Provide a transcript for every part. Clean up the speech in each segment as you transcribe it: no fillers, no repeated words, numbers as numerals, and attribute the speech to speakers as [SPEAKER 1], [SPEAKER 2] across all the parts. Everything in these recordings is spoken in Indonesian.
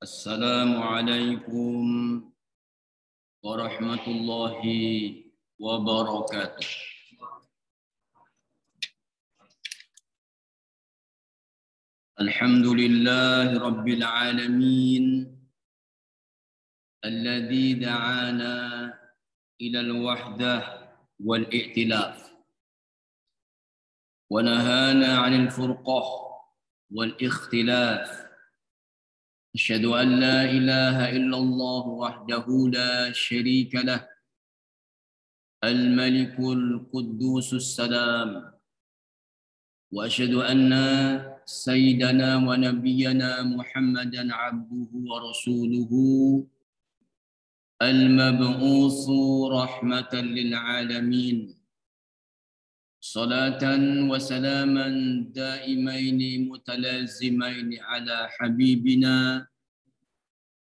[SPEAKER 1] Assalamualaikum warahmatullahi wabarakatuh. Alhamdulillahi rabbil alamin alladzi da'ana ila al-wahdah wal i'tilaf wa nahana 'anil furqah wal ikhtilaf. أشهد أن لا إله إلا الله وحده لا شريك له الملك القدوس السلام وأشهد أن سيدنا ونبينا محمدا عبده ورسوله المبعوث رحمة للعالمين صلاة وسلاما دائمين متلازمين على حبيبنا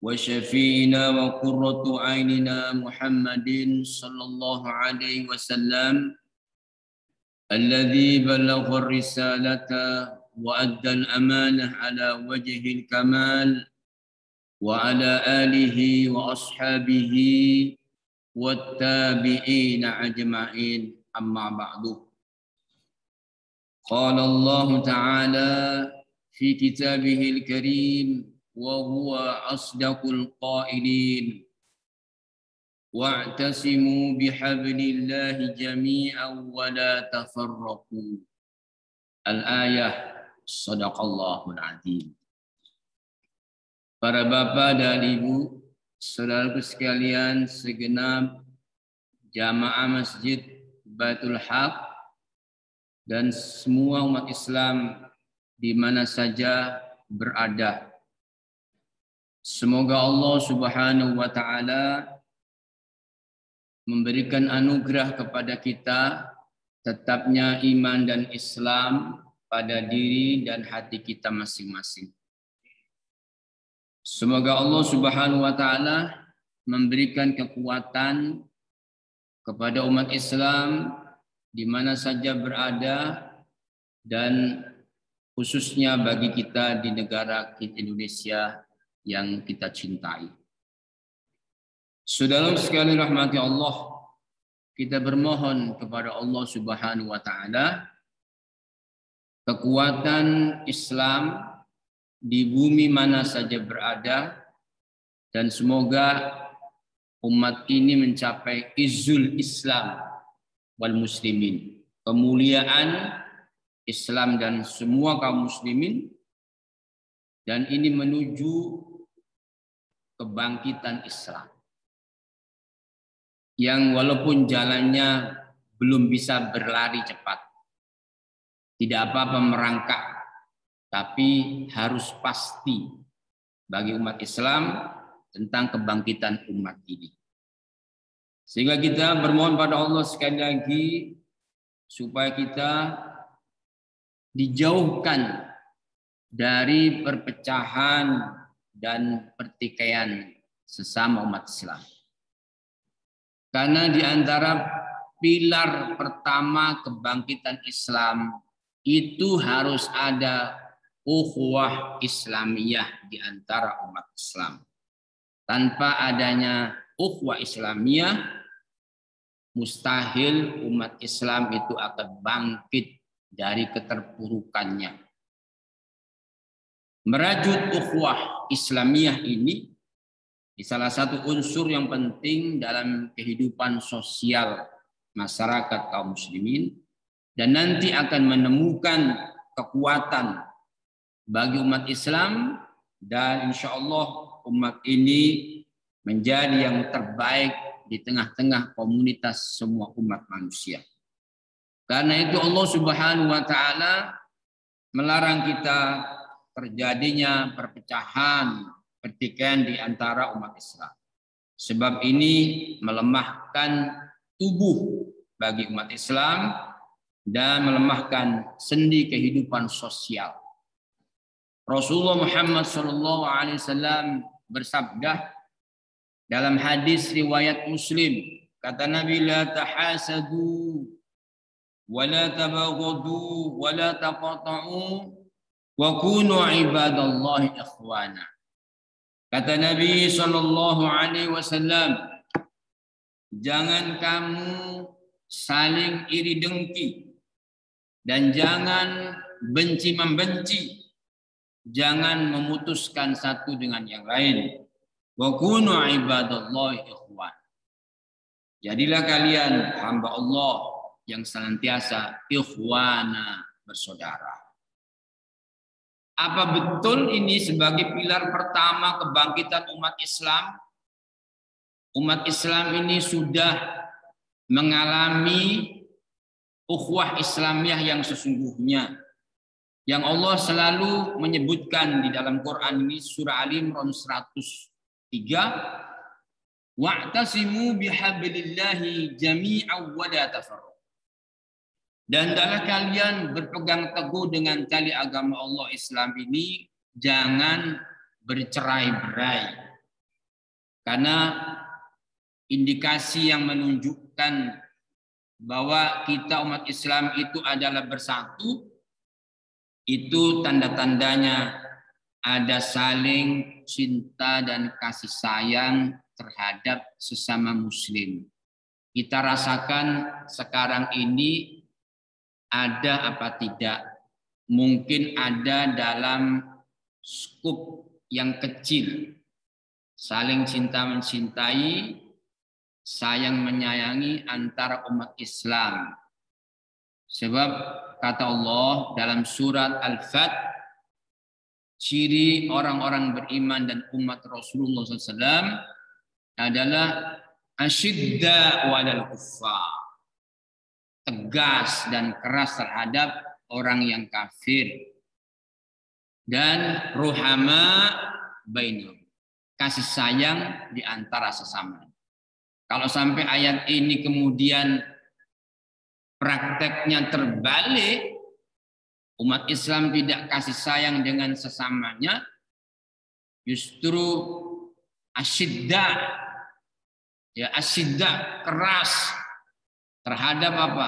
[SPEAKER 1] وشفينا وقرة عيننا محمد صلى الله عليه وسلم الذي بلغ الرسالة وأدى الأمانة على وجه الكمال وعلى آله وأصحابه والتابعين أجمعين أما بعد. قال الله تعالى في كتابه الكريم وهو أصدق القائلين واعتصموا بحبل الله جميعا ولا تفرقوا. Al-ayah. Sadaqallahul azim. Para bapak dan ibu, saudaraku sekalian, segenap jamaah Masjid Baitul Haq dan semua umat Islam di mana saja berada. Semoga Allah Subhanahu wa taala memberikan anugerah kepada kita tetapnya iman dan Islam pada diri dan hati kita masing-masing. Semoga Allah Subhanahu wa taala memberikan kekuatan kepada umat Islam di mana saja berada dan khususnya bagi kita di negara Indonesia yang kita cintai. Saudara sekalian rahmati Allah, kita bermohon kepada Allah Subhanahu wa taala kekuatan Islam di bumi mana saja berada, dan semoga umat ini mencapai izzul Islam wal muslimin, kemuliaan Islam dan semua kaum muslimin, dan ini menuju kebangkitan Islam yang walaupun jalannya belum bisa berlari cepat, tidak apa-apa merangkak, tapi harus pasti bagi umat Islam tentang kebangkitan umat ini. Sehingga kita bermohon pada Allah sekali lagi supaya kita dijauhkan dari perpecahan dan pertikaian sesama umat Islam. Karena di antara pilar pertama kebangkitan Islam itu harus ada ukhuwah Islamiyah di antara umat Islam. Tanpa adanya ukhuwah Islamiyah, mustahil umat Islam itu akan bangkit dari keterpurukannya. Merajut ukhuwah Islamiyah ini salah satu unsur yang penting dalam kehidupan sosial masyarakat kaum muslimin, dan nanti akan menemukan kekuatan bagi umat Islam, dan insya Allah umat ini menjadi yang terbaik di tengah-tengah komunitas semua umat manusia. Karena itu Allah Subhanahu wa taala melarang kita terjadinya perpecahan, pertikaian di antara umat Islam. Sebab ini melemahkan tubuh bagi umat Islam dan melemahkan sendi kehidupan sosial. Rasulullah Muhammad SAW bersabda dalam hadis riwayat Muslim, kata Nabi, la tahasadu wa la tabaghadu wa la taqata'u wa kunu ibadallahi ikhwana. Kata Nabi Shallallahu Alaihi Wasallam, jangan kamu saling iri dengki dan jangan benci membenci, jangan memutuskan satu dengan yang lain. Wa kunu ibadallahi ikhwan. Jadilah kalian hamba Allah yang senantiasa ikhwana, bersaudara. Apa betul ini sebagai pilar pertama kebangkitan umat Islam? Umat Islam ini sudah mengalami ukhuwah Islamiyah yang sesungguhnya. Yang Allah selalu menyebutkan di dalam Quran ini, surah Ali Imran 103, wa'tasimu bihablillahi jami'an wa la tafarraqu. Dan hendaklah kalian berpegang teguh dengan tali agama Allah Islam ini, jangan bercerai-berai. Karena indikasi yang menunjukkan bahwa kita umat Islam itu adalah bersatu, itu tanda-tandanya ada saling cinta dan kasih sayang terhadap sesama muslim. Kita rasakan sekarang ini ada apa tidak, mungkin ada dalam skup yang kecil, saling cinta mencintai, sayang menyayangi antara umat Islam. Sebab kata Allah dalam surat Al-Fat, ciri orang-orang beriman dan umat Rasulullah SAW adalah asyidda walal kuffar, tegas dan keras terhadap orang yang kafir, dan ruhama bainahum, kasih sayang di antara sesama. Kalau sampai ayat ini kemudian prakteknya terbalik, umat Islam tidak kasih sayang dengan sesamanya, justru asyidda, ya asyidda, keras terhadap apa?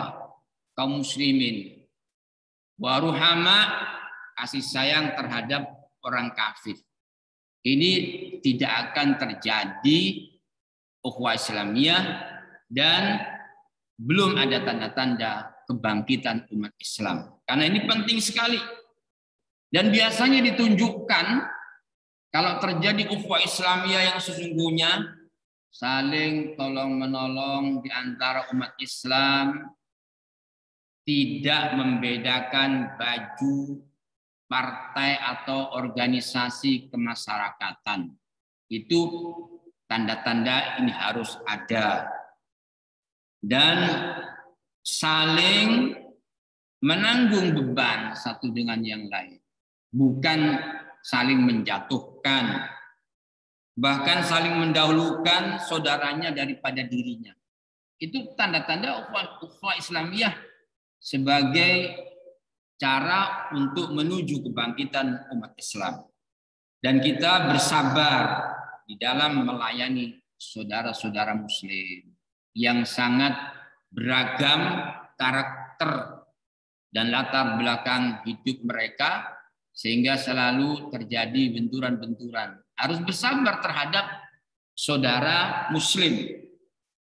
[SPEAKER 1] Kaum muslimin. Wa ruhama, kasih sayang terhadap orang kafir. Ini tidak akan terjadi ukhuwah Islamiyah dan belum ada tanda-tanda kebangkitan umat Islam. Karena ini penting sekali. Dan biasanya ditunjukkan kalau terjadi ukhuwah Islamiyah yang sesungguhnya, saling tolong-menolong di antara umat Islam, tidak membedakan baju, partai atau organisasi kemasyarakatan. Itu tanda-tanda ini harus ada. Dan saling menanggung beban satu dengan yang lain. Bukan saling menjatuhkan. Bahkan saling mendahulukan saudaranya daripada dirinya. Itu tanda-tanda ukhuwah Islamiyah sebagai cara untuk menuju kebangkitan umat Islam. Dan kita bersabar di dalam melayani saudara-saudara muslim yang sangat beragam karakter dan latar belakang hidup mereka, sehingga selalu terjadi benturan-benturan. Harus bersabar terhadap saudara muslim,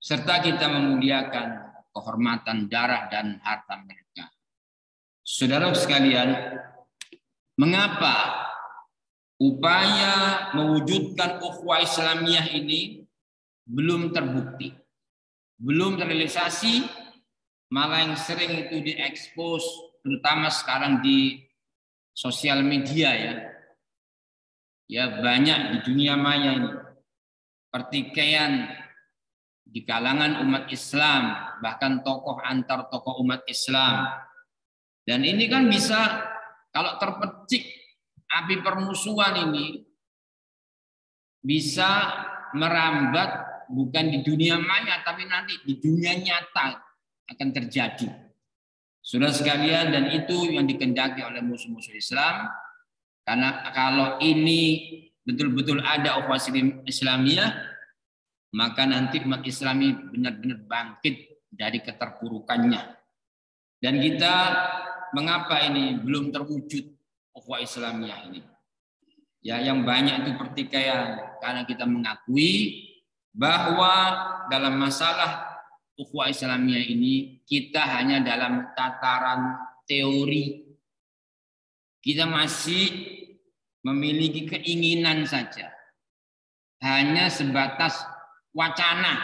[SPEAKER 1] serta kita memuliakan kehormatan darah dan harta mereka. Saudara sekalian, mengapa upaya mewujudkan ukhuwah Islamiyah ini belum terbukti, belum terrealisasi, malah yang sering itu diekspos, terutama sekarang di sosial media ya. Ya banyak di dunia maya ini pertikaian di kalangan umat Islam, bahkan tokoh antar tokoh umat Islam. Dan ini kan bisa, kalau terpecik api permusuhan ini, bisa merambat bukan di dunia maya, tapi nanti di dunia nyata akan terjadi. Saudara sekalian, dan itu yang dikehendaki oleh musuh-musuh Islam. Karena kalau ini betul-betul ada ukhuwah Islamiyah, maka nanti umat Islami benar-benar bangkit dari keterpurukannya. Dan kita, mengapa ini belum terwujud ukhuwah Islamiyah ini? Ya, yang banyak itu pertikaian karena kita mengakui bahwa dalam masalah ukhuwah Islamiyah ini kita hanya dalam tataran teori. Kita masih memiliki keinginan saja. Hanya sebatas wacana.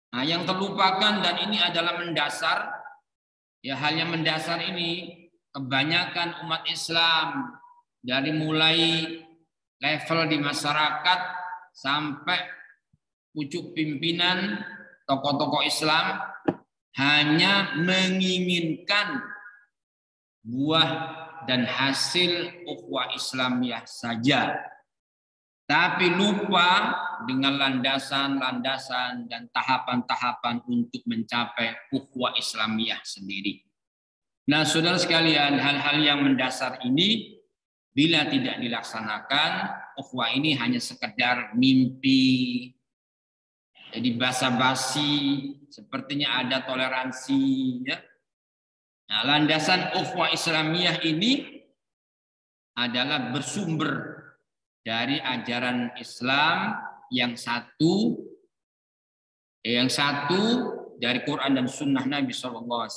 [SPEAKER 1] Nah, yang terlupakan dan ini adalah mendasar, ya hal yang mendasar ini kebanyakan umat Islam dari mulai level di masyarakat sampai pucuk pimpinan tokoh-tokoh Islam hanya menginginkan buah dan hasil ukhuwah Islamiyah saja. Tapi lupa dengan landasan-landasan dan tahapan-tahapan untuk mencapai ukhuwah Islamiyah sendiri. Nah, saudara sekalian, hal-hal yang mendasar ini bila tidak dilaksanakan, ukhuwah ini hanya sekedar mimpi. Jadi basa-basi, sepertinya ada toleransi. Ya. Nah, landasan ukhuwah Islamiyah ini adalah bersumber dari ajaran Islam yang satu dari Quran dan Sunnah Nabi SAW,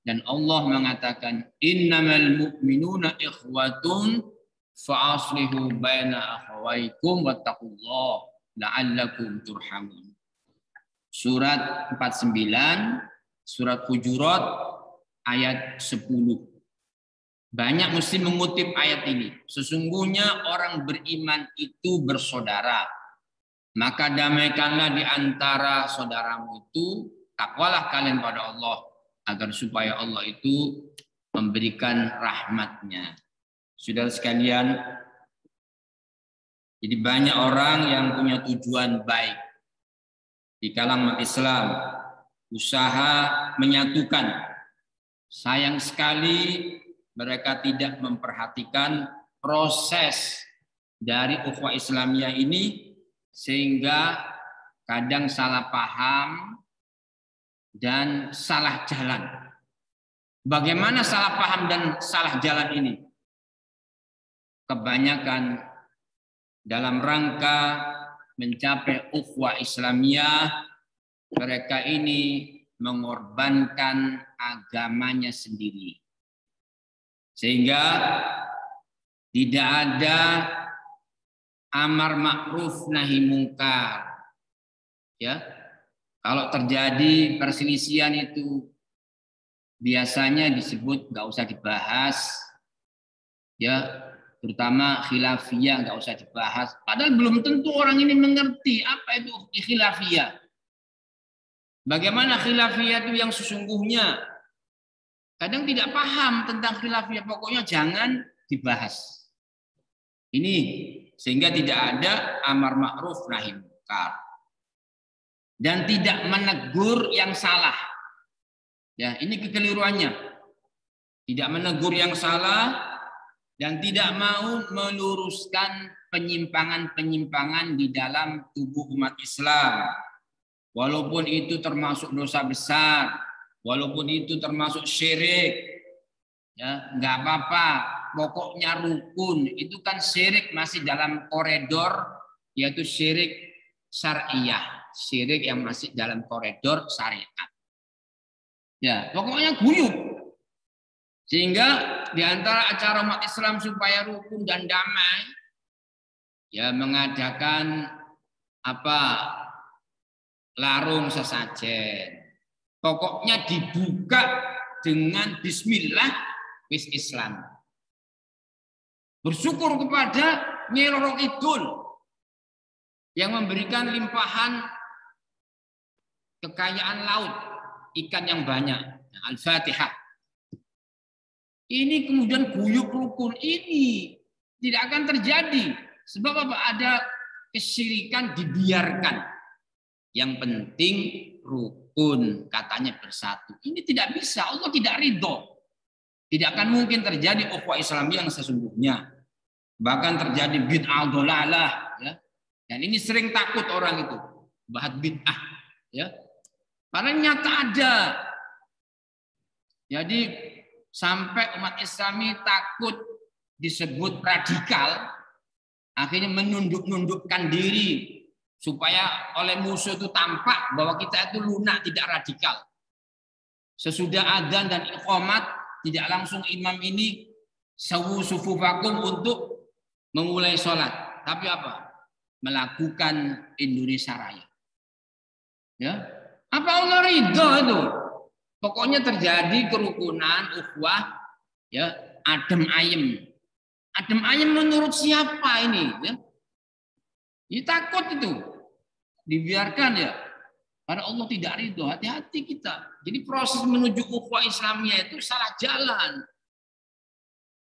[SPEAKER 1] dan Allah mengatakan innamal mu'minuna ikhwatun fa'aslihu baina akhawaykum wattaqullaha la'allakum turhamun. Surat 49, surat Hujurat ayat 10. Banyak muslim mengutip ayat ini. Sesungguhnya orang beriman itu bersaudara. Maka damaikanlah di antara saudaramu itu. Takwalah kalian pada Allah. Agar supaya Allah itu memberikan rahmatnya. Saudara sekalian. Jadi banyak orang yang punya tujuan baik. Di kalangan umat Islam. Usaha menyatukan. Sayang sekali mereka tidak memperhatikan proses dari ukhuwah Islamiyah ini sehingga kadang salah paham dan salah jalan. Bagaimana salah paham dan salah jalan ini? Kebanyakan dalam rangka mencapai ukhuwah Islamiyah, mereka ini mengorbankan agamanya sendiri. Sehingga tidak ada amar ma'ruf nahi mungkar. Ya. Kalau terjadi perselisihan itu biasanya disebut nggak usah dibahas. Ya, terutama khilafiyah nggak usah dibahas. Padahal belum tentu orang ini mengerti apa itu khilafiyah. Bagaimana khilafiyah itu yang sesungguhnya? Kadang tidak paham tentang khilafiyah, pokoknya jangan dibahas. Ini sehingga tidak ada amar ma'ruf nahi munkar. Dan tidak menegur yang salah. Ya, ini kekeliruannya. Tidak menegur yang salah dan tidak mau meluruskan penyimpangan-penyimpangan di dalam tubuh umat Islam. Walaupun itu termasuk dosa besar, walaupun itu termasuk syirik, ya nggak apa-apa. Pokoknya rukun itu kan syirik masih dalam koridor, yaitu syirik syariah, syirik yang masih dalam koridor syariat. Ya, pokoknya guyup. Sehingga di antara acara umat Islam supaya rukun dan damai, ya mengadakan larung sesajen. Pokoknya dibuka dengan bismillah wis Islam. Bersyukur kepada Nyi Roro Kidul yang memberikan limpahan kekayaan laut, ikan yang banyak. Al-Fatihah. Ini kemudian guyup rukun ini tidak akan terjadi. Sebab apa? Ada kesyirikan dibiarkan. Yang penting rukun, katanya bersatu. Ini tidak bisa, Allah tidak ridho. Tidak akan mungkin terjadi ukhuwah Islamiyah yang sesungguhnya. Bahkan terjadi bid'ah dhalalah, ya. Dan ini sering takut orang itu, bahas bid'ah, ya. Karena nyata ada. Jadi sampai umat Islami takut disebut radikal, akhirnya menunduk-nundukkan diri supaya oleh musuh itu tampak bahwa kita itu lunak, tidak radikal. Sesudah adzan dan iqamat, tidak langsung imam ini sawu sufufakum untuk memulai sholat, tapi apa? Melakukan Indonesia Raya. Ya, apa Allah ridho itu? Pokoknya terjadi kerukunan, ukhuwah, ya, adem ayem. Adem ayem menurut siapa ini? Ya, ya takut itu, dibiarkan ya. Karena Allah tidak ridho, hati-hati kita. Jadi proses menuju ukhuwah Islamiyah itu salah jalan.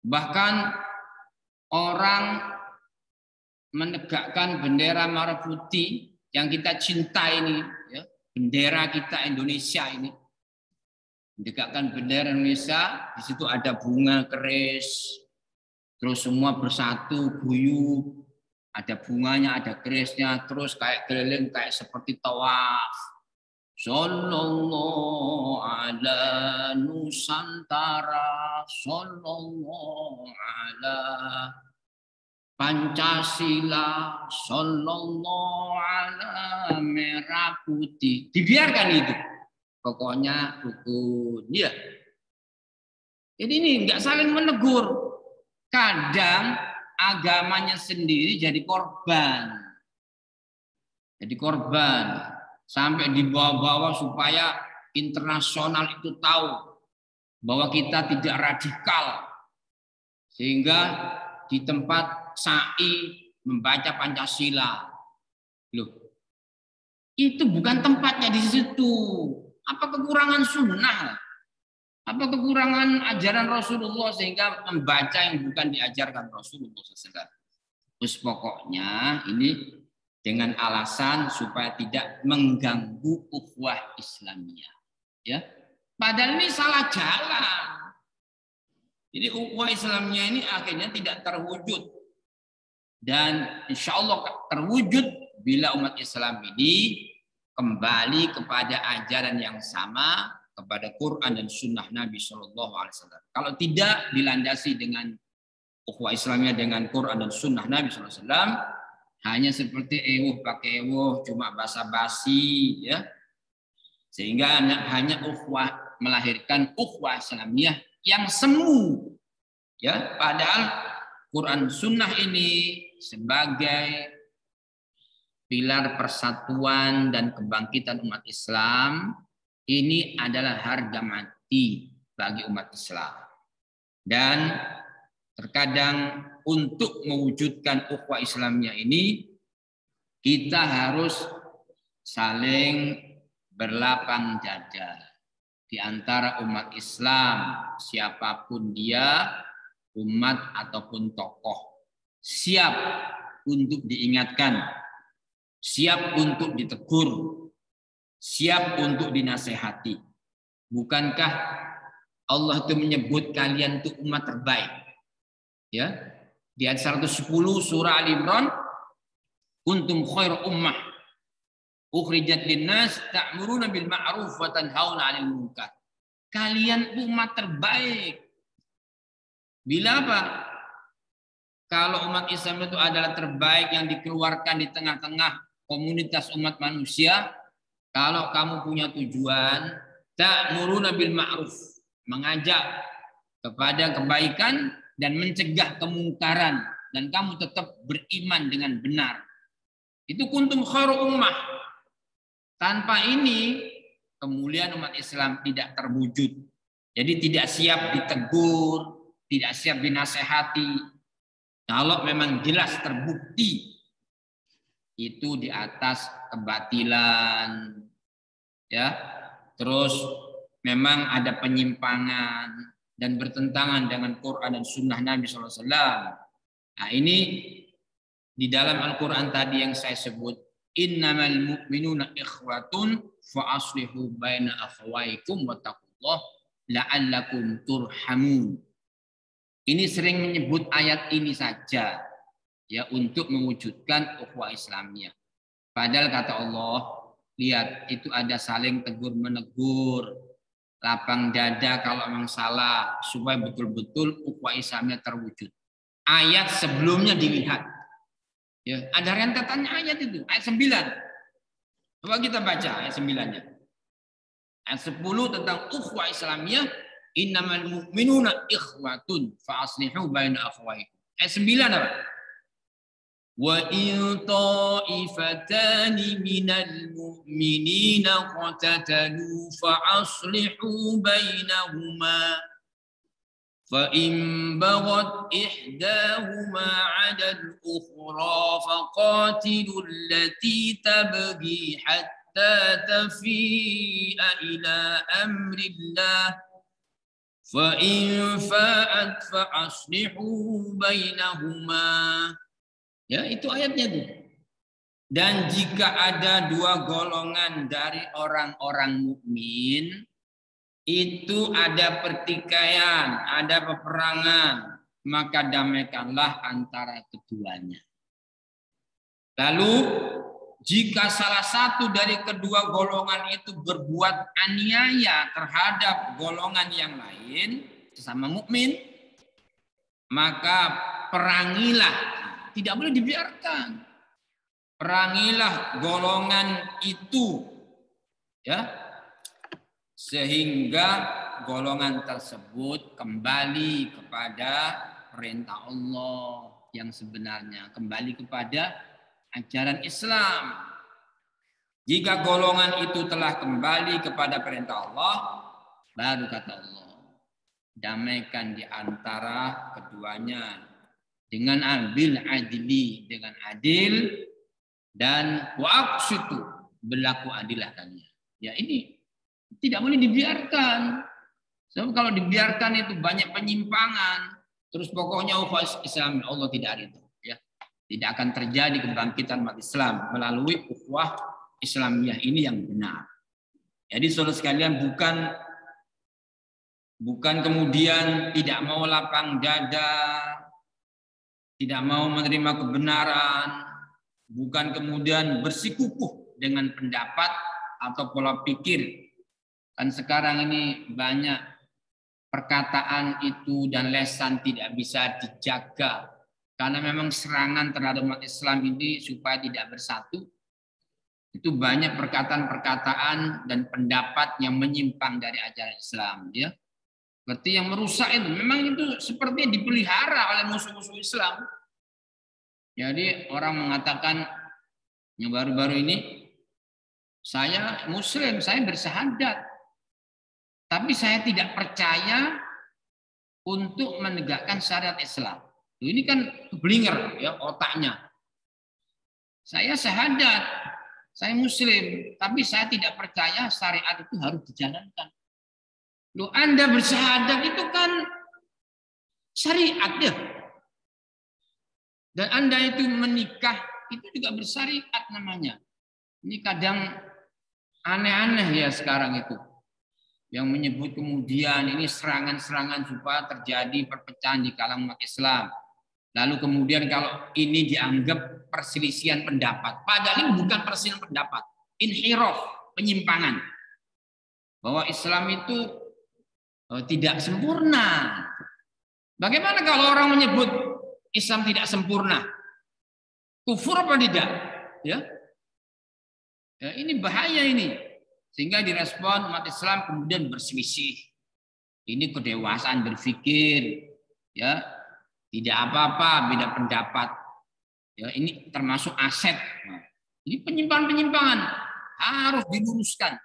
[SPEAKER 1] Bahkan orang menegakkan bendera merah putih yang kita cintai ini, ya, bendera kita Indonesia ini, menegakkan bendera Indonesia, di situ ada bunga keris, terus semua bersatu guyup, ada bunganya, ada kerisnya, terus kayak keliling kayak seperti tawaf. Sallallahu ala Nusantara, sallallahu ala Pancasila, sallallahu ala merah putih. Dibiarkan itu. Pokoknya rukun. Ya. Jadi ini enggak saling menegur. Kadang agamanya sendiri jadi korban. Jadi korban. Sampai dibawa-bawa supaya internasional itu tahu bahwa kita tidak radikal. Sehingga di tempat sa'i membaca Pancasila. Loh, itu bukan tempatnya di situ. Apa kekurangan sunnah? Apa kekurangan ajaran Rasulullah sehingga membaca yang bukan diajarkan Rasulullah SAW? Terus pokoknya ini dengan alasan supaya tidak mengganggu ukhuwah Islamiyah. Ya, padahal ini salah jalan. Jadi ukhuwah Islamiyah ini akhirnya tidak terwujud. Dan insya Allah terwujud bila umat Islam ini kembali kepada ajaran yang sama, kepada Quran dan Sunnah Nabi Shallallahu Alaihi Wasallam. Kalau tidak dilandasi dengan ukhuwah Islamiyah dengan Quran dan Sunnah Nabi Shallallahu Alaihi Wasallam, hanya seperti pakai cuma basa-basi, ya, sehingga hanya ukhuwah melahirkan ukhuwah Islamiyah yang semu, ya. Padahal Quran Sunnah ini sebagai pilar persatuan dan kebangkitan umat Islam ini adalah harga mati bagi umat Islam. Dan terkadang untuk mewujudkan ukhuwah Islamiyah ini kita harus saling berlapang dada di antara umat Islam, siapapun dia, umat ataupun tokoh, siap untuk diingatkan, siap untuk ditegur, siap untuk dinasehati. Bukankah Allah itu menyebut kalian itu umat terbaik? Ya, di ayat 110 surah Al-Imran, kuntum khair ummah ukhrijat linnas ta'muruna bil ma'ruf wa tanhauna 'anil munkar. Kalian umat terbaik. Bila apa? Kalau umat Islam itu adalah terbaik yang dikeluarkan di tengah-tengah komunitas umat manusia, kalau kamu punya tujuan ta'muruna bil ma'ruf, mengajak kepada kebaikan dan mencegah kemungkaran, dan kamu tetap beriman dengan benar, itu kuntum khairu ummah. Tanpa ini kemuliaan umat Islam tidak terwujud. Jadi tidak siap ditegur, tidak siap dinasehati. Kalau memang jelas terbukti itu di atas kebatilan, ya, terus memang ada penyimpangan dan bertentangan dengan Quran dan Sunnah Nabi SAW. Nah, ini di dalam Al-Quran tadi yang saya sebut, innamal mu'minuna ikhwatun fa aslihu baina akhawaikum wattaqullah la'allakum turhamun. Ini sering menyebut ayat ini saja, ya, untuk mewujudkan ukhuwah Islamiyah. Padahal kata Allah, lihat, itu ada saling tegur menegur, lapang dada kalau memang salah, supaya betul-betul ukhuwah Islamiyah terwujud. ayat sebelumnya dilihat. Ya, ada rentetannya ayat itu, ayat 9. Coba kita baca ayat 9-nya. Ayat 10 tentang ukhuwah Islamiyah, innamal mu'minuna ikhwatun fa aslihu baina akhawaykum. Ayat 9 apa? Wa in ta'ifatani minal mu'minina qatatalu fa aslihu bainahuma fa in baghat ihdahuma 'ala al-ukhra faqatilul lati tabghi hatta tafi'a ila amrillah fa in fa'at fa aslihu bainahuma. Ya, itu ayatnya tuh. Dan jika ada dua golongan dari orang-orang mukmin, itu ada pertikaian, ada peperangan, maka damaikanlah antara keduanya. Lalu, jika salah satu dari kedua golongan itu berbuat aniaya terhadap golongan yang lain, sesama mukmin, maka perangilah. Tidak boleh dibiarkan. Perangilah golongan itu, ya, sehingga golongan tersebut kembali kepada perintah Allah yang sebenarnya, kembali kepada ajaran Islam. Jika golongan itu telah kembali kepada perintah Allah, baru kata Allah, damaikan di antara keduanya dengan bil adli, dengan adil, dan waqsitu, berlaku adilah kalian. Ya, ini tidak boleh dibiarkan. Sebab kalau dibiarkan itu banyak penyimpangan. Terus pokoknya ukhuwah Islam, Allah tidak ada itu. Ya, tidak akan terjadi kebangkitan umat Islam melalui ukhuwah Islamiyah ini yang benar. Jadi saudara sekalian, bukan kemudian tidak mau lapang dada, tidak mau menerima kebenaran, bukan kemudian bersikukuh dengan pendapat atau pola pikir. Kan sekarang ini banyak perkataan itu dan lesan tidak bisa dijaga. Karena memang serangan terhadap umat Islam ini supaya tidak bersatu. Itu banyak perkataan-perkataan dan pendapat yang menyimpang dari ajaran Islam. Ya. Seperti yang merusak itu. Memang itu sepertinya dipelihara oleh musuh-musuh Islam. Jadi orang mengatakan yang baru-baru ini, saya Muslim, saya bersahadat. Tapi saya tidak percaya untuk menegakkan syariat Islam. Ini kan blinger ya otaknya. Saya syahadat, saya Muslim, tapi saya tidak percaya syariat itu harus dijalankan. Loh, Anda bersyahadat itu kan syariat ya. Dan Anda itu menikah itu juga bersyariat namanya. Ini kadang aneh-aneh ya sekarang itu. Yang menyebut kemudian ini serangan-serangan supaya terjadi perpecahan di kalangan umat Islam. Lalu kemudian kalau ini dianggap perselisihan pendapat. Padahal ini bukan perselisihan pendapat. Inhiraf, penyimpangan. Bahwa Islam itu tidak sempurna. Bagaimana kalau orang menyebut Islam tidak sempurna? Kufur apa tidak? Ya, ini bahaya ini. Sehingga direspon umat Islam kemudian berselisih. Ini kedewasaan berpikir. Ya, tidak apa-apa beda pendapat. Ya, ini termasuk aset. Nah, ini penyimpangan-penyimpangan harus diluruskan.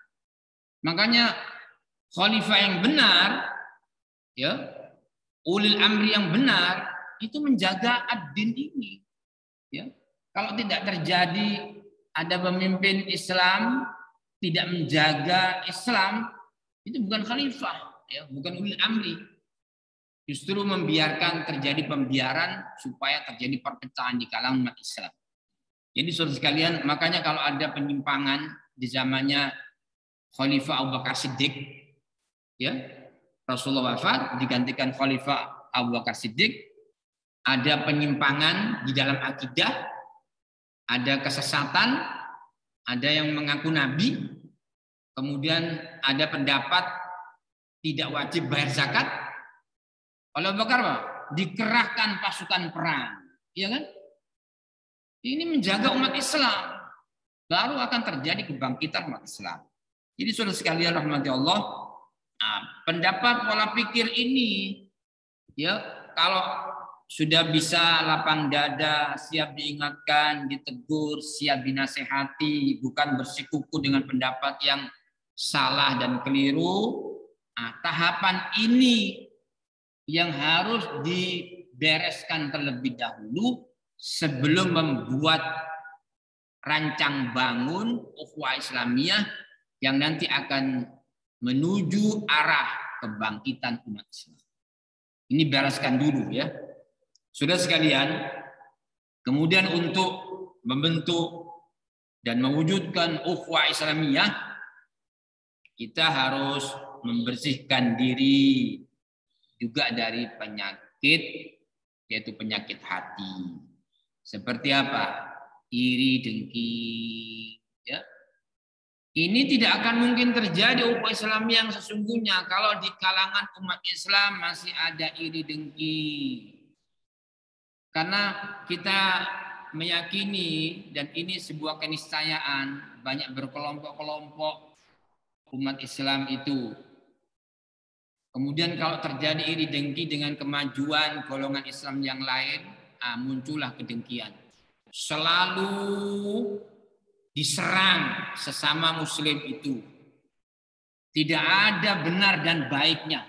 [SPEAKER 1] Makanya khalifah yang benar, ya, ulil amri yang benar itu menjaga ad-din ini. Ya. Kalau tidak terjadi ada pemimpin Islam tidak menjaga Islam, itu bukan khalifah, ya, bukan ulil amri. Justru membiarkan terjadi pembiaran supaya terjadi perpecahan di kalangan umat Islam. Jadi saudara sekalian, makanya kalau ada penyimpangan di zamannya Khalifah Abu Bakar Siddiq, ya, Rasulullah wafat digantikan Khalifah Abu Bakar Siddiq, ada penyimpangan di dalam akidah, ada kesesatan, ada yang mengaku nabi, kemudian ada pendapat tidak wajib bayar zakat. Oleh Abu Bakar apa? dikerahkan pasukan perang, ya kan? Ini menjaga umat Islam, baru akan terjadi kebangkitan umat Islam. Jadi saudara sekalian rahmati Allah, pendapat pola pikir ini, ya kalau sudah bisa lapang dada, siap diingatkan, ditegur, siap dinasehati, bukan bersikuku dengan pendapat yang salah dan keliru. Tahapan ini yang harus dibereskan terlebih dahulu sebelum membuat rancang bangun ukhuwah Islamiyah yang nanti akan menuju arah kebangkitan umat Islam. Ini bereskan dulu ya. Saudara sekalian, kemudian untuk membentuk dan mewujudkan ukhuwah Islamiyah, kita harus membersihkan diri juga dari penyakit, yaitu penyakit hati. Seperti apa? Iri, dengki. Ya. Ini tidak akan mungkin terjadi ukhuwah Islamiyah yang sesungguhnya kalau di kalangan umat Islam masih ada iri, dengki. Karena kita meyakini, dan ini sebuah keniscayaan, banyak berkelompok-kelompok umat Islam itu. Kemudian kalau terjadi iri dengki dengan kemajuan golongan Islam yang lain, muncullah kedengkian. Selalu diserang sesama muslim itu. Tidak ada benar dan baiknya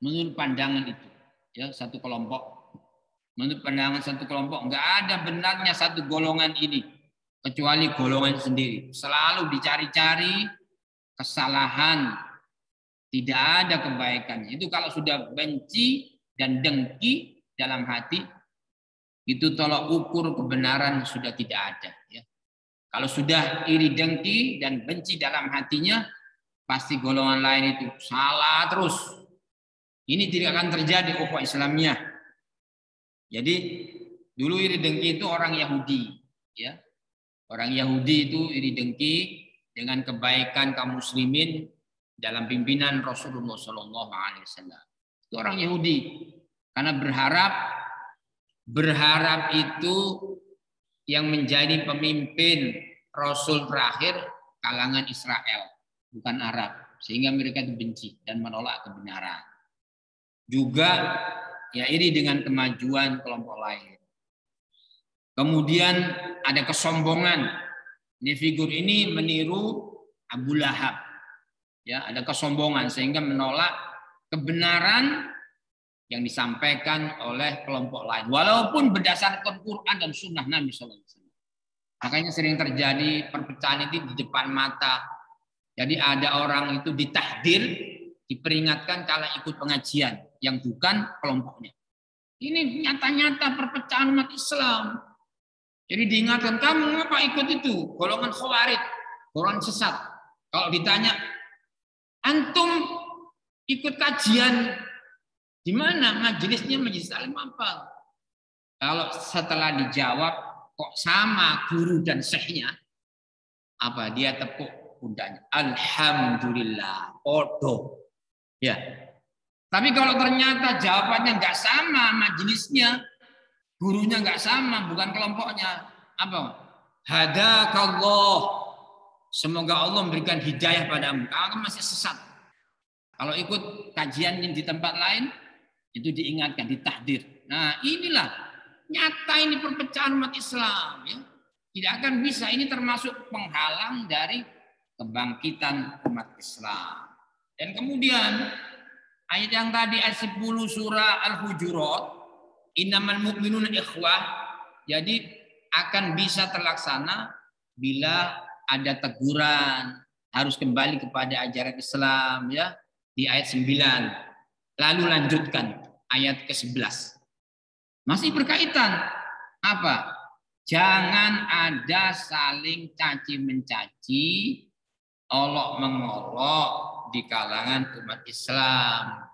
[SPEAKER 1] menurut pandangan itu. Ya, satu kelompok. Menurut pandangan satu kelompok, nggak ada benarnya satu golongan ini kecuali golongan sendiri. Selalu dicari-cari kesalahan, tidak ada kebaikannya. Itu kalau sudah benci dan dengki dalam hati, itu tolak ukur kebenaran sudah tidak ada. Ya. Kalau sudah iri dengki dan benci dalam hatinya, pasti golongan lain itu salah terus. Ini tidak akan terjadi ukhuwah Islamiyah. Jadi dulu iri dengki itu orang Yahudi, ya. Orang Yahudi itu iri dengki dengan kebaikan kaum muslimin dalam pimpinan Rasulullah SAW. Itu orang Yahudi karena berharap itu yang menjadi pemimpin Rasul terakhir kalangan Israel, bukan Arab, sehingga mereka dibenci dan menolak kebenaran. Juga ya iri dengan kemajuan kelompok lain. Kemudian ada kesombongan. Ini figur ini meniru Abu Lahab. Ya, ada kesombongan sehingga menolak kebenaran yang disampaikan oleh kelompok lain, walaupun berdasarkan Quran dan Sunnah Nabi SAW. Makanya sering terjadi perpecahan itu di depan mata. Jadi ada orang itu ditahdir, diperingatkan kalau ikut pengajian yang bukan kelompoknya. Ini nyata-nyata perpecahan umat Islam. Jadi diingatkan, kamu ngapa ikut itu? Golongan khawarij, golongan sesat. Kalau ditanya, antum ikut kajian di mana? Majelisnya majelis alim apa? Kalau setelah dijawab kok sama guru dan syekhnya, apa dia tepuk pundaknya? Alhamdulillah, podo. Ya. Tapi kalau ternyata jawabannya nggak sama majelisnya, gurunya nggak sama, bukan kelompoknya, apa? Hadakallah. Semoga Allah memberikan hidayah padamu. Kamu masih sesat. Kalau ikut kajian di tempat lain, itu diingatkan, ditahdir. Nah, inilah nyata ini perpecahan umat Islam. Ya. Tidak akan bisa. Ini termasuk penghalang dari kebangkitan umat Islam. Dan kemudian ayat yang tadi ayat 10 surah Al-Hujurat, innamal mu'minuna ikhwah, jadi akan bisa terlaksana bila ada teguran, harus kembali kepada ajaran Islam ya di ayat 9. Lalu lanjutkan ayat ke-11. Masih berkaitan apa? Jangan ada saling caci mencaci, olok-mengolok di kalangan umat Islam.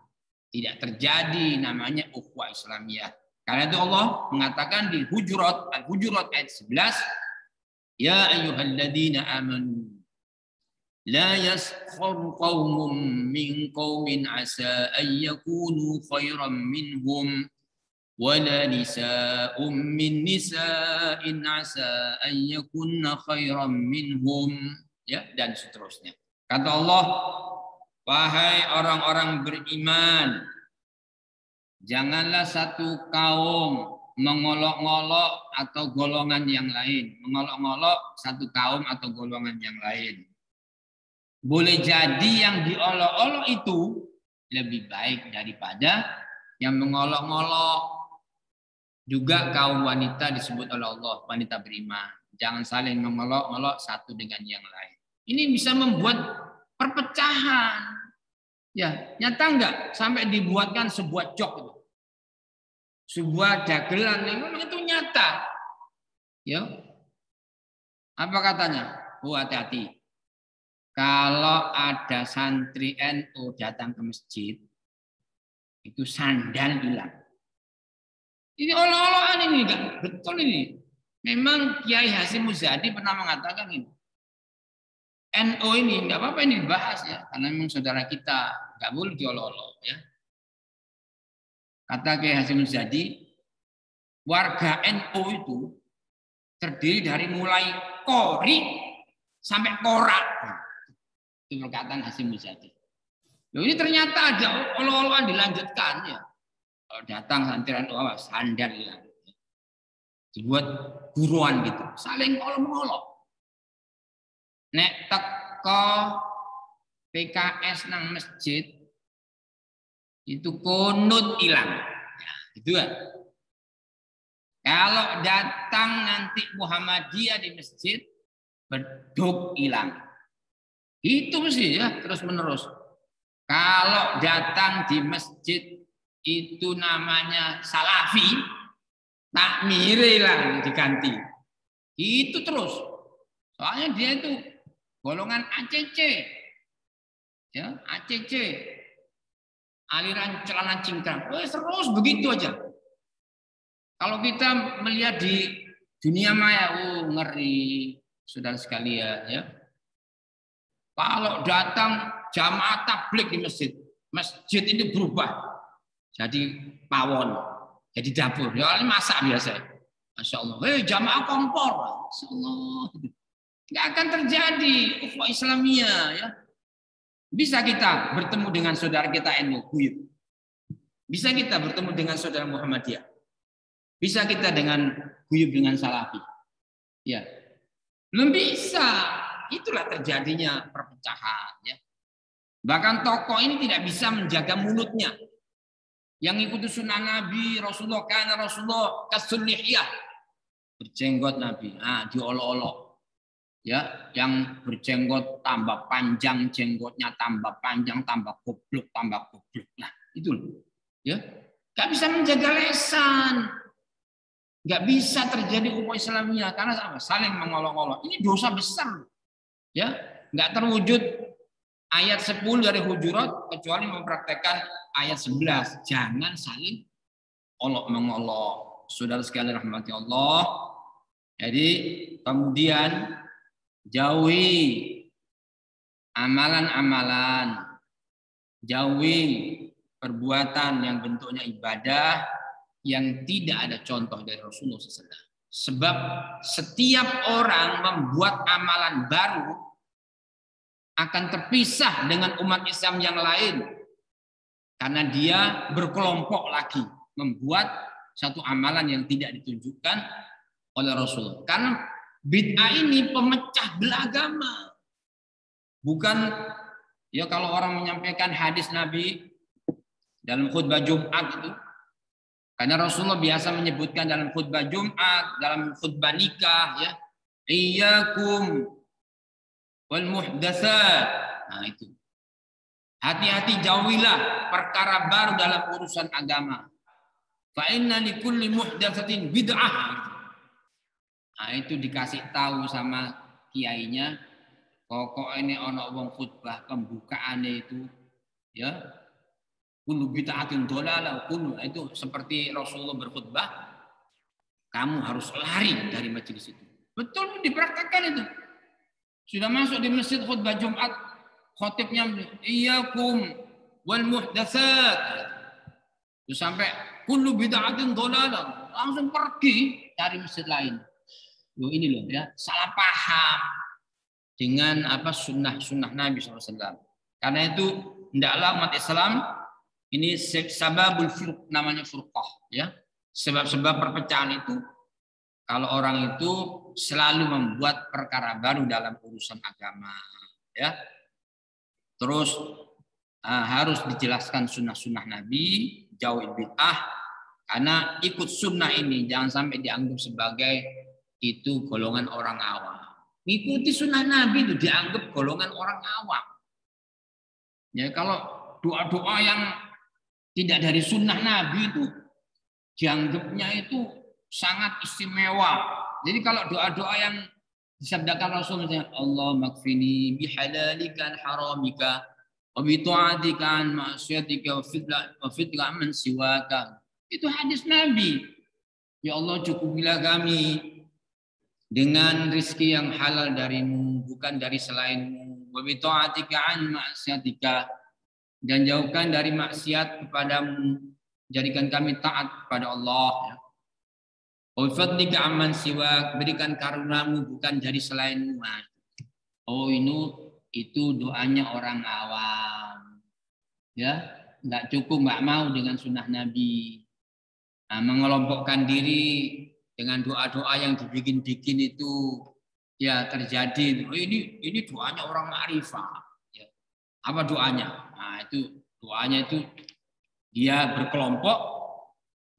[SPEAKER 1] Tidak terjadi namanya ukhuwah Islamiyah. Karena itu Allah mengatakan di Al-Hujurat ayat 11, ya ayyuhalladzina amanu la yaskhar qaumun min qaumin asa ay yakunu khairan minhum wala nisa'um min nisa'in asa an yakunna khairan minhum, ya, dan seterusnya. Kata Allah, wahai orang-orang beriman, janganlah satu kaum mengolok-ngolok atau golongan yang lain. Mengolok-ngolok satu kaum atau golongan yang lain. Boleh jadi yang diolok-olok itu lebih baik daripada yang mengolok-ngolok. Juga kaum wanita disebut oleh Allah, wanita beriman. Jangan saling mengolok-ngolok satu dengan yang lain. Ini bisa membuat perpecahan. Ya, nyata enggak? Sampai dibuatkan sebuah jok itu. Sebuah dagelan, memang itu nyata. Ya. Apa katanya? Oh, hati-hati. Kalau ada santri NU datang ke masjid, itu sandal hilang. Ini olok-olokan ini, enggak betul ini. Memang Kiai Hasyim Muzadi pernah mengatakan ini. NU ini enggak apa-apa ini dibahas ya, karena memang saudara kita, enggak boleh diolok-olok ya. Kata Kiai Hasyim Muzadi, warga NU itu terdiri dari mulai kori sampai korak. Itu perkataan Hasyim Muzadi. Ini ternyata ada olok-olokan dilanjutkan ya. Kalau datang santri NU sandal hilang. Dibuat guruan gitu, saling olok-olok. Nek teko PKS nang masjid itu kunut hilang. Ya, gitu kan. Kalau datang nanti Muhammadiyah di masjid beduk hilang. Itu mesti ya terus menerus. Kalau datang di masjid itu namanya salafi, takmir hilang diganti. Itu terus. Soalnya dia itu golongan ACC. Ya, ACC. Aliran celana cingkrang. Terus begitu aja. Kalau kita melihat di dunia maya, ngeri, saudara sekalian, ya. Kalau datang jamaah tabligh di masjid, masjid ini berubah jadi pawon, jadi dapur. Ya masak biasa. Masya Allah. Jamaah kompor. Masya Allah. Nggak akan terjadi ukhuwah Islamiyah, ya. Bisa kita bertemu dengan saudara kita NU, bisa kita bertemu dengan saudara Muhammadiyah, bisa kita dengan guyub dengan Salafi, ya. Belum bisa. Itulah terjadinya perpecahan, ya. Bahkan tokoh ini tidak bisa menjaga mulutnya. Yang ikuti sunnah Nabi, Rasulullah karena Rasulullah kasullihiyah, berjenggot Nabi, diolok-olok. Ya, yang berjenggot tambah panjang jenggotnya, tambah panjang, tambah goblok, tambah goblok. Nah, itu loh. Ya, nggak bisa menjaga lesan, nggak bisa terjadi ukhuwah Islamiyah karena apa? Saling mengolok-olok. Ini dosa besar, ya, nggak terwujud ayat 10 dari Hujurat kecuali mempraktekkan ayat 11. Jangan saling olok mengolok. Saudara sekalian rahmati Allah. Jadi kemudian jauhi amalan-amalan, jauhi perbuatan yang bentuknya ibadah yang tidak ada contoh dari Rasulullah SAW. Sebab setiap orang membuat amalan baru akan terpisah dengan umat Islam yang lain karena dia berkelompok lagi membuat satu amalan yang tidak ditunjukkan oleh Rasulullah. Karena bid'ah ini pemecah belah agama. Bukan ya kalau orang menyampaikan hadis Nabi dalam khutbah Jumat itu. Karena Rasulullah biasa menyebutkan dalam khutbah Jumat, dalam khutbah nikah ya, iyyakum wal muhdatsat. Nah itu. Hati-hati jauhilah perkara baru dalam urusan agama. Fa inna likulli muhdatsatin bid'ah. Nah, itu dikasih tahu sama kiainya, pokok ini ono wong khutbah pembukaannya itu ya kullu bid'atin dhalalah, kullu itu seperti Rasulullah berkhutbah, kamu harus lari dari majelis itu. Betul dipraktekkan itu. Sudah masuk di masjid khutbah Jumat, khotibnya iyyakum wal muhdatsat. Terus sampai kullu bid'atin dhalalah. Langsung pergi cari masjid lain. Loh ini loh ya, salah paham dengan sunnah Nabi SAW. Karena itu hendaklah umat Islam ini sababul furq, namanya furqah ya. Sebab-sebab perpecahan itu kalau orang itu selalu membuat perkara baru dalam urusan agama ya. Terus harus dijelaskan sunnah-sunnah Nabi, jauh bid'ah, karena ikut sunnah ini jangan sampai dianggap sebagai itu golongan orang awam. Mengikuti sunnah Nabi itu dianggap golongan orang awam. Ya kalau doa-doa yang tidak dari sunnah Nabi itu dianggapnya itu sangat istimewa. Jadi kalau doa-doa yang disabdakan Rasul misalnya Allah makfini bihalalika haramika wa bi ta'atika an ma'siyatika wa fitka man siwaka. Itu hadis Nabi. Ya Allah cukupilah kami dengan rezeki yang halal darimu, bukan dari selainmu. Wa bi ta'atika an ma'siyatika, dan jauhkan dari maksiat kepadamu, jadikan kami taat kepada Allah. Wa fadlika amman siwak, berikan karunamu bukan dari selainmu. Oh itu doanya orang awam. Ya, enggak cukup, enggak mau dengan sunnah Nabi. Mengelompokkan diri dengan doa-doa yang dibikin-bikin itu ya terjadi. Oh, ini doanya orang ma'rifah. Ya. Apa doanya? Nah, itu doanya itu dia berkelompok.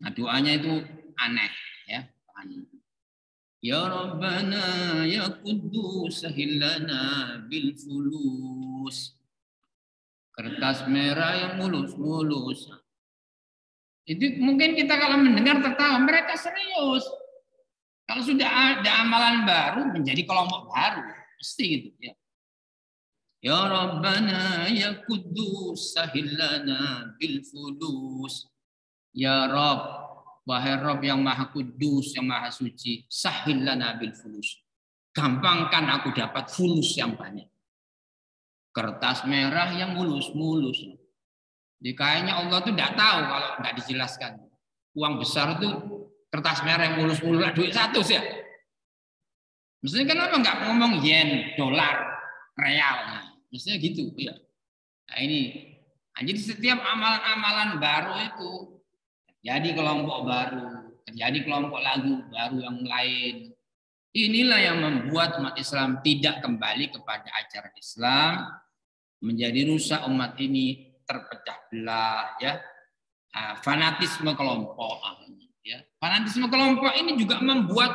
[SPEAKER 1] Nah, doanya itu aneh ya. Ya Rabbana ya Quddus sahillana bil fulus. Kertas merah yang mulus-mulus. Itu mungkin kita kalau mendengar tertawa, mereka serius. Kalau sudah ada amalan baru menjadi kelompok baru, pasti gitu ya. Ya Rabbana ya Quddus sahillana bil fulus. Ya Rabb, wahai Rabb yang Maha Kudus, yang Maha Suci, sahillana bil fulus. Gampangkan aku dapat fulus yang banyak. Kertas merah yang mulus-mulus. Jadi kayaknya Allah tuh tidak tahu kalau nggak dijelaskan. Uang besar itu kertas merah yang mulus-mulus, duit 100 ya. Maksudnya kenapa nggak ngomong yen, dolar, real? Nah, maksudnya gitu ya. Nah ini, jadi setiap amalan-amalan baru itu jadi kelompok baru, terjadi kelompok lagu baru yang lain. Inilah yang membuat umat Islam tidak kembali kepada ajaran Islam, menjadi rusak umat ini terpecah belah ya. Fanatisme kelompok ya. Fanatisme kelompok ini juga membuat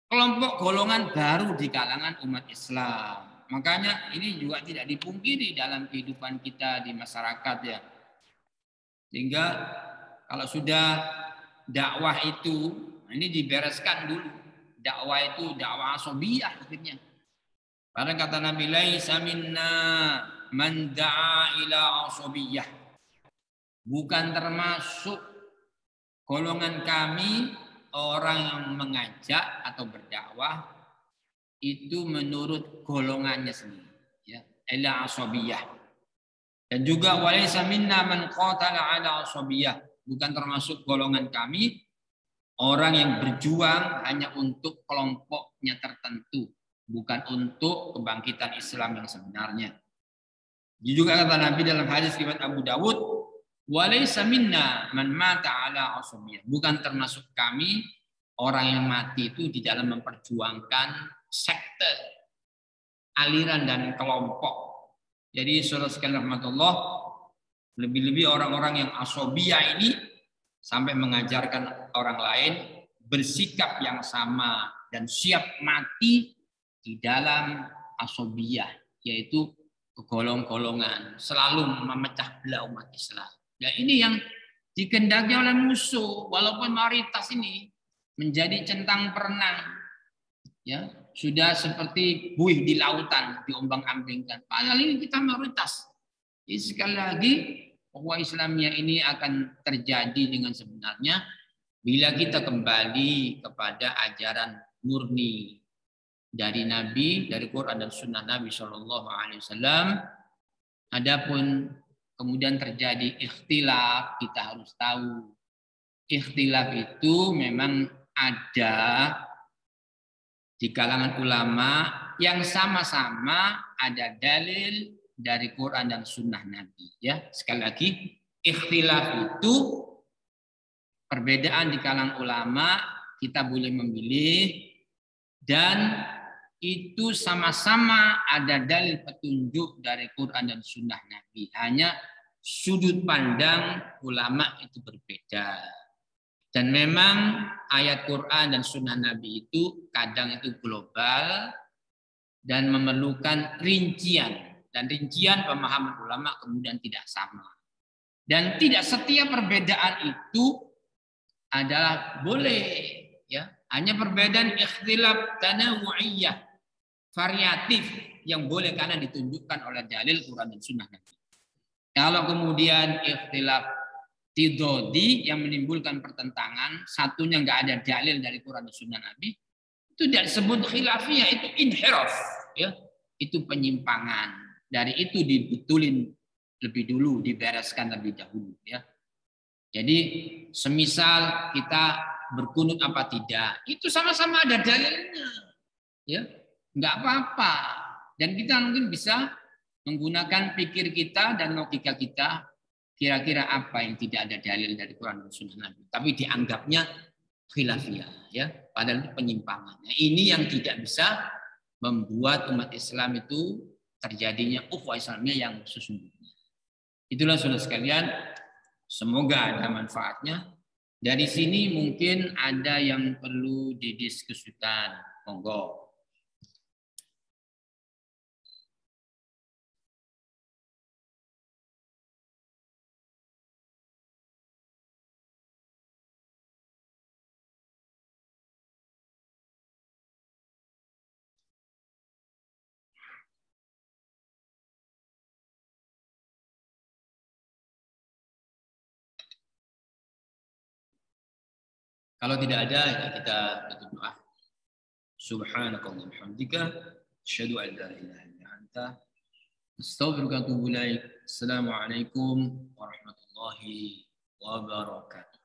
[SPEAKER 1] kelompok golongan baru di kalangan umat Islam. Makanya ini juga tidak dipungkiri dalam kehidupan kita di masyarakat ya. Sehingga kalau sudah dakwah itu ini dibereskan dulu. Dakwah itu dakwah asobiyah akhirnya. Karena kata Nabi laisa minna man da'a ila asobiyah. Bukan termasuk golongan kami orang yang mengajak atau berdakwah itu menurut golongannya sendiri ya, ila asobiyah. Dan juga walaysa minna man qatala ala asobiyah, bukan termasuk golongan kami orang yang berjuang hanya untuk kelompoknya tertentu, bukan untuk kebangkitan Islam yang sebenarnya. Juga kata Nabi dalam hadis riwayat Abu Dawud, walaysa minna man mata ala asobiyah, bukan termasuk kami orang yang mati itu di dalam memperjuangkan sekte, aliran dan kelompok. Jadi saudara sekalian rahmatullah, lebih-lebih orang-orang yang asobiyah ini sampai mengajarkan orang lain bersikap yang sama dan siap mati di dalam asobiyah, yaitu kegolong-golongan, selalu memecah belah umat Islam. Ya ini yang dikehendaki oleh musuh, walaupun mayoritas ini menjadi centang perenang, ya sudah seperti buih di lautan, diombang-ambingkan. Padahal ini kita mayoritas. Jadi sekali lagi, bahwa Islamnya ini akan terjadi dengan sebenarnya bila kita kembali kepada ajaran murni dari Nabi, dari Quran dan Sunnah Nabi Shallallahu Alaihi Wasallam. Adapun kemudian terjadi ikhtilaf, kita harus tahu ikhtilaf itu memang ada di kalangan ulama yang sama-sama ada dalil dari Quran dan Sunnah Nabi. Ya, sekali lagi, ikhtilaf itu perbedaan di kalangan ulama, kita boleh memilih dan itu sama-sama ada dalil petunjuk dari Quran dan Sunnah Nabi. Hanya sudut pandang ulama itu berbeda. Dan memang ayat Quran dan Sunnah Nabi itu kadang itu global dan memerlukan rincian. Dan rincian pemahaman ulama kemudian tidak sama. Dan tidak setiap perbedaan itu adalah boleh, ya, hanya perbedaan ikhtilaf tanawu'iyah, variatif yang boleh karena ditunjukkan oleh dalil Quran dan Sunnah Nabi. Kalau kemudian ikhtilaf tidodi yang menimbulkan pertentangan, satunya nggak ada dalil dari Quran dan Sunnah Nabi, itu tidak disebut khilafiyah, itu inhiraf, ya, itu penyimpangan. Dari itu dibetulin lebih dulu, dibereskan lebih dahulu, ya. Jadi semisal kita berkunut apa tidak, itu sama-sama ada dalilnya, ya, nggak apa-apa. Dan kita mungkin bisa menggunakan pikir kita dan logika kita. Kira-kira apa yang tidak ada dalil dari Quran dan Sunnah Nabi, tapi dianggapnya khilafiyah, ya, padahal itu penyimpangan. Nah, ini yang tidak bisa membuat umat Islam itu terjadinya ukhuwah Islamiyah yang sesungguhnya. Itulah saudara sekalian, semoga ada manfaatnya. Dari sini mungkin ada yang perlu didiskusikan, monggo. Kalau tidak ada, ya kita tutup doa. Subhanakallahumma hamdika asyhadu an la ilaha illa anta astaghfiruka wa atubu ilaik. Assalamualaikum warahmatullahi wabarakatuh.